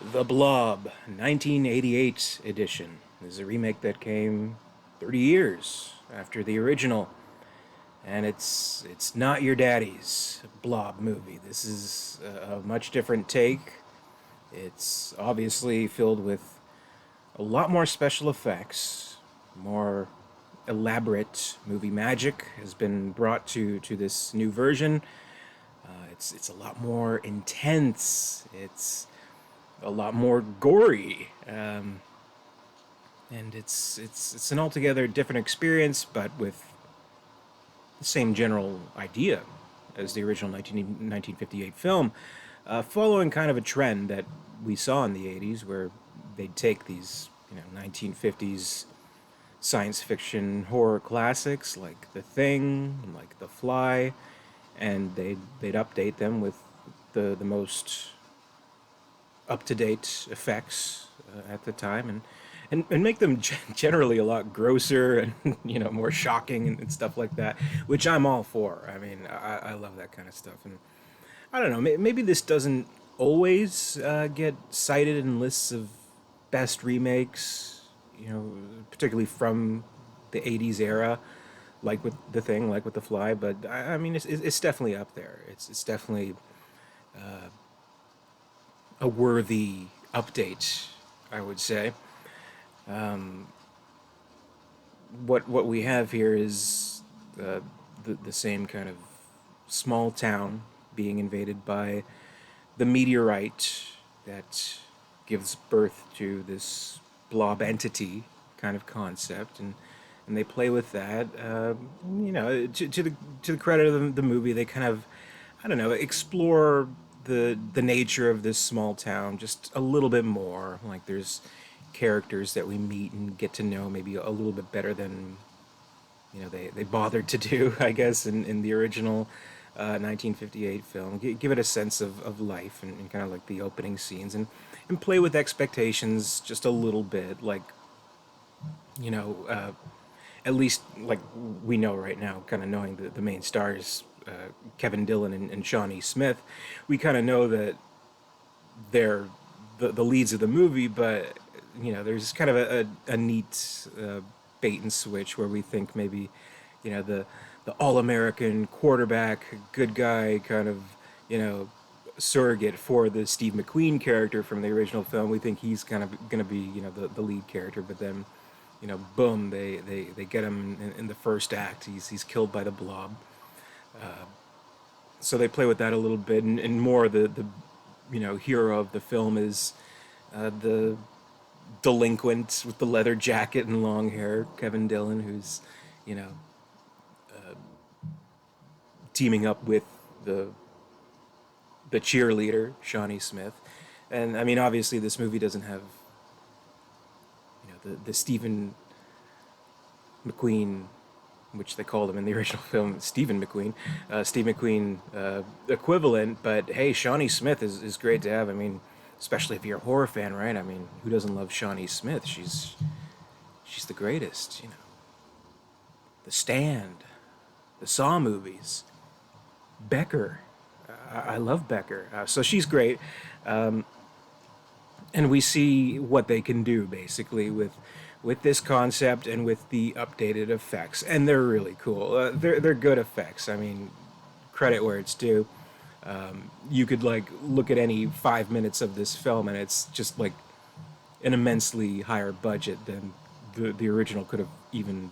The Blob 1988 edition is a remake that came 30 years after the original, and it's not your daddy's Blob movie. This is a much different take. It's obviously filled with a lot more special effects, more elaborate movie magic has been brought to this new version. It's a lot more intense. It's a lot more gory, and it's an altogether different experience, but with the same general idea as the original 1958 film, following kind of a trend that we saw in the 80s, where they'd take these 1950s science fiction horror classics like The Thing and like The Fly, and they'd update them with the most up to date effects at the time, and make them generally a lot grosser and more shocking and stuff like that, which I'm all for. I mean, I love that kind of stuff, and I don't know. Maybe this doesn't always get cited in lists of best remakes, particularly from the '80s era, like with The Thing, like with The Fly. But I mean, it's definitely up there. It's definitely a worthy update, I would say. What we have here is the same kind of small town being invaded by the meteorite that gives birth to this blob entity kind of concept, and they play with that. To the credit of the movie, they kind of, I don't know, explore the nature of this small town just a little bit more. Like there's characters that we meet and get to know maybe a little bit better than they bothered to do, I guess, in the original 1958 film. Give it a sense of life, and kind of like the opening scenes, and play with expectations just a little bit, like you know uh, at least like we know right now, kind of knowing the main stars, Kevin Dillon and Shawnee Smith. We kind of know that they're the leads of the movie, but there's kind of a neat bait and switch where we think maybe the all-American quarterback, good guy kind of surrogate for the Steve McQueen character from the original film. We think he's kind of going to be the lead character, but then boom, they get him in the first act. He's killed by the blob. So they play with that a little bit, and more the hero of the film is the delinquent with the leather jacket and long hair, Kevin Dillon, who's you know teaming up with the the cheerleader, Shawnee Smith. And I mean, obviously, this movie doesn't have the Stephen McQueen, which they called him in the original film, Steve McQueen equivalent. But hey, Shawnee Smith is great to have. I mean, especially if you're a horror fan, right? I mean, who doesn't love Shawnee Smith? She's the greatest. The Stand, the Saw movies, Becker. I love Becker, so she's great. And we see what they can do basically with this concept and with the updated effects, and they're really cool. They're good effects. I mean, credit where it's due. You could like look at any 5 minutes of this film, and it's just like an immensely higher budget than the original could have even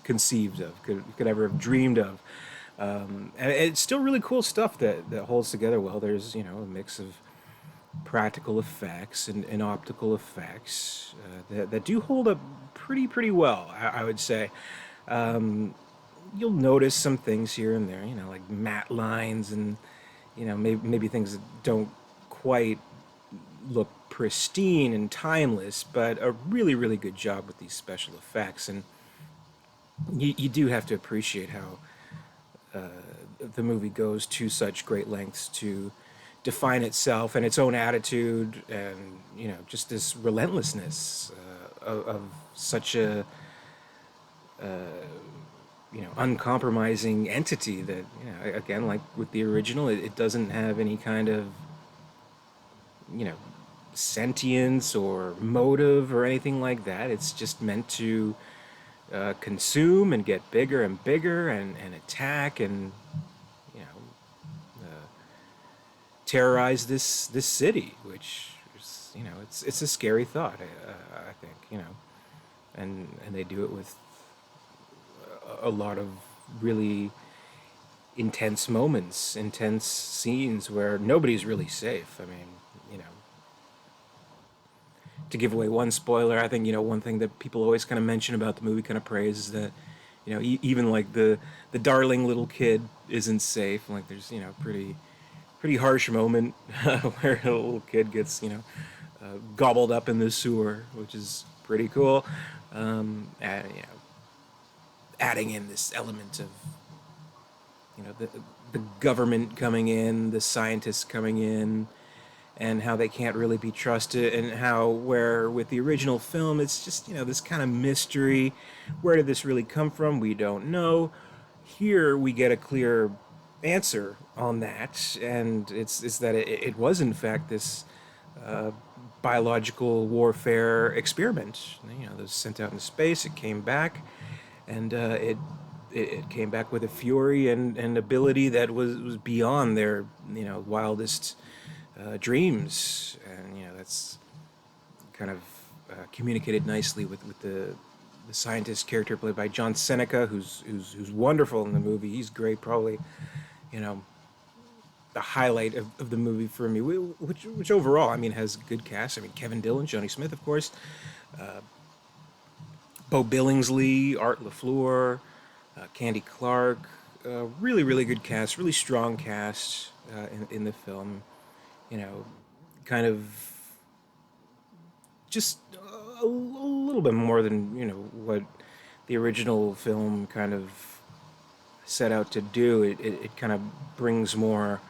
conceived of, could ever have dreamed of. And it's still really cool stuff that holds together well. There's a mix of practical effects and optical effects that do hold up pretty well, I would say. You'll notice some things here and there, like matte lines, and maybe things that don't quite look pristine and timeless, but a really good job with these special effects. And you do have to appreciate how the movie goes to such great lengths to define itself and its own attitude, and just this relentlessness of such a uncompromising entity that again, like with the original, it doesn't have any kind of you know sentience or motive or anything like that. It's just meant to consume and get bigger and bigger and attack and you know terrorize this city, which is, it's a scary thought. I think and they do it with a lot of really intense moments, intense scenes where nobody's really safe. I mean, you know, to give away one spoiler, I think one thing that people always kind of mention about the movie, kind of praise, is that even like the darling little kid isn't safe. Like there's pretty harsh moment where a little kid gets gobbled up in the sewer, which is pretty cool. And, adding in this element of the government coming in, the scientists coming in, and how they can't really be trusted, and how where with the original film it's just this kind of mystery. Where did this really come from? We don't know. Here we get a clear answer on that, and it's that it was in fact this biological warfare experiment. That was sent out in space. It came back, and it came back with a fury and ability that was beyond their wildest dreams, and that's kind of communicated nicely with the scientist character played by John Seneca, who's wonderful in the movie. He's great, probably you know the highlight of the movie for me, which overall, I mean, has a good cast. I mean, Kevin Dillon, Johnny Smith, of course, Bo Billingsley, Art LaFleur, Candy Clark. Really, really good cast, really strong cast in the film. You know, kind of just a little bit more than what the original film kind of set out to do. It kind of brings more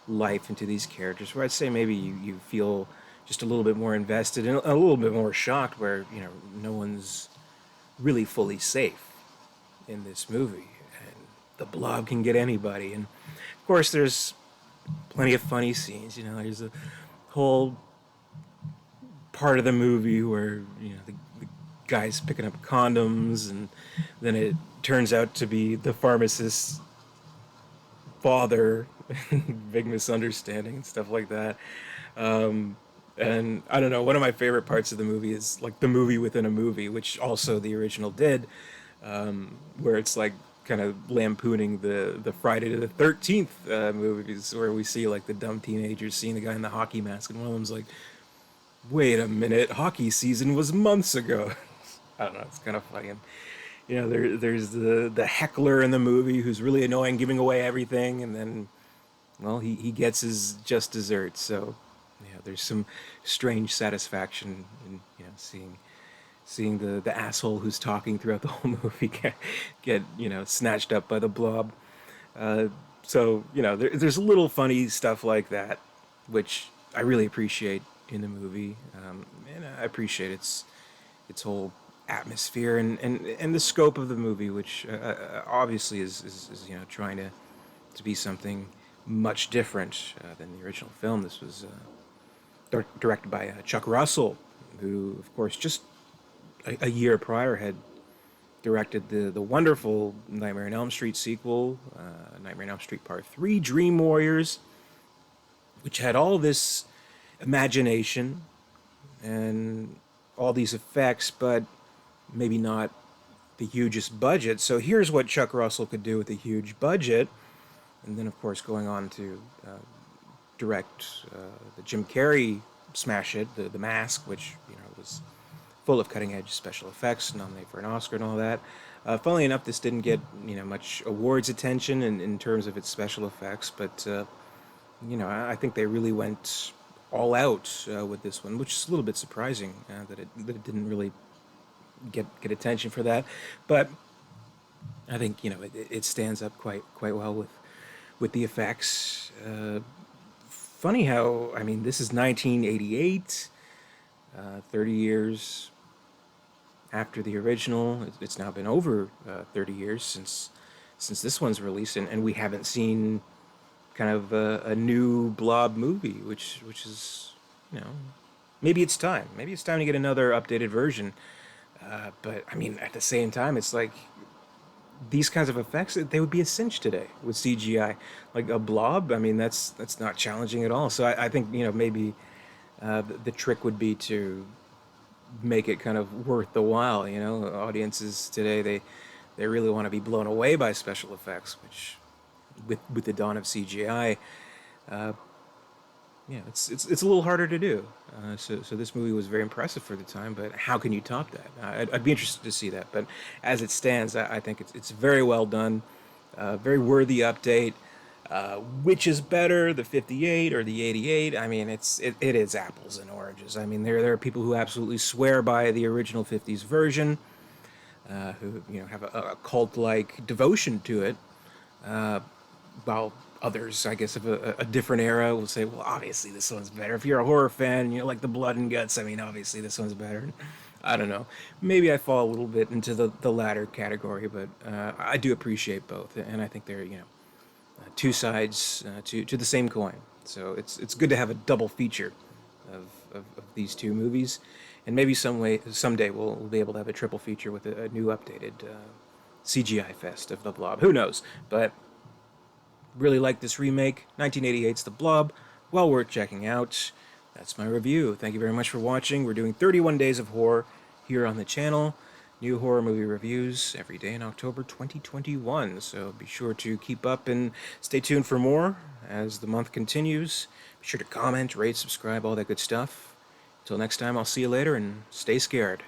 life into these characters. Where I'd say maybe you feel just a little bit more invested and a little bit more shocked, where no one's really fully safe in this movie, and the Blob can get anybody. And of course, there's plenty of funny scenes. There's a whole part of the movie where the guy's picking up condoms, and then it turns out to be the pharmacist's father. Big misunderstanding and stuff like that. And I don't know, one of my favorite parts of the movie is like the movie within a movie, which also the original did, where it's like kind of lampooning the Friday to the 13th movies, where we see like the dumb teenagers seeing the guy in the hockey mask, and one of them's like, wait a minute, hockey season was months ago. I don't know, it's kind of funny. And there's the heckler in the movie who's really annoying, giving away everything, and then, well, he gets his just desserts. So there's some strange satisfaction in seeing the asshole who's talking throughout the whole movie get snatched up by the blob. So there's little funny stuff like that, which I really appreciate in the movie, and I appreciate its whole atmosphere and the scope of the movie, which obviously is trying to be something much different than the original film. This was directed by Chuck Russell, who, of course, just a year prior had directed the wonderful Nightmare on Elm Street sequel, Nightmare on Elm Street Part 3, Dream Warriors, which had all this imagination and all these effects, but maybe not the hugest budget. So here's what Chuck Russell could do with a huge budget, and then of course going on to direct the Jim Carrey smash hit, the Mask, which was full of cutting edge special effects, nominated for an Oscar and all that. Funnily enough, this didn't get much awards attention in terms of its special effects, but I think they really went all out with this one, which is a little bit surprising that it didn't really get attention for that. But I think it stands up quite well with the effects. Funny how, I mean, this is 1988, 30 years after the original. It's now been over 30 years since this one's released, and we haven't seen kind of a new Blob movie, which is Maybe it's time. Maybe it's time to get another updated version. But I mean, at the same time, it's like these kinds of effects, they would be a cinch today with CGI. Like a blob, I mean, that's not challenging at all. So I think, maybe the trick would be to make it kind of worth the while. Audiences today, they really want to be blown away by special effects, which with the dawn of CGI, it's a little harder to do. So this movie was very impressive for the time, but how can you top that? I'd be interested to see that. But as it stands, I think it's very well done, very worthy update. Which is better, the 58 or the 88? I mean, it is apples and oranges. I mean, there are people who absolutely swear by the original 50s version, who have a cult-like devotion to it, while others, I guess, of a different era will say, well, obviously this one's better. If you're a horror fan, you like the blood and guts, I mean, obviously this one's better. I don't know. Maybe I fall a little bit into the latter category, but I do appreciate both, and I think they're, two sides to the same coin. So it's good to have a double feature of these two movies, and maybe someday we'll be able to have a triple feature with a new updated CGI fest of the Blob. Who knows? But really like this remake. 1988's The Blob. Well worth checking out. That's my review. Thank you very much for watching. We're doing 31 Days of Horror here on the channel. New horror movie reviews every day in October 2021. So be sure to keep up and stay tuned for more as the month continues. Be sure to comment, rate, subscribe, all that good stuff. Until next time, I'll see you later and stay scared.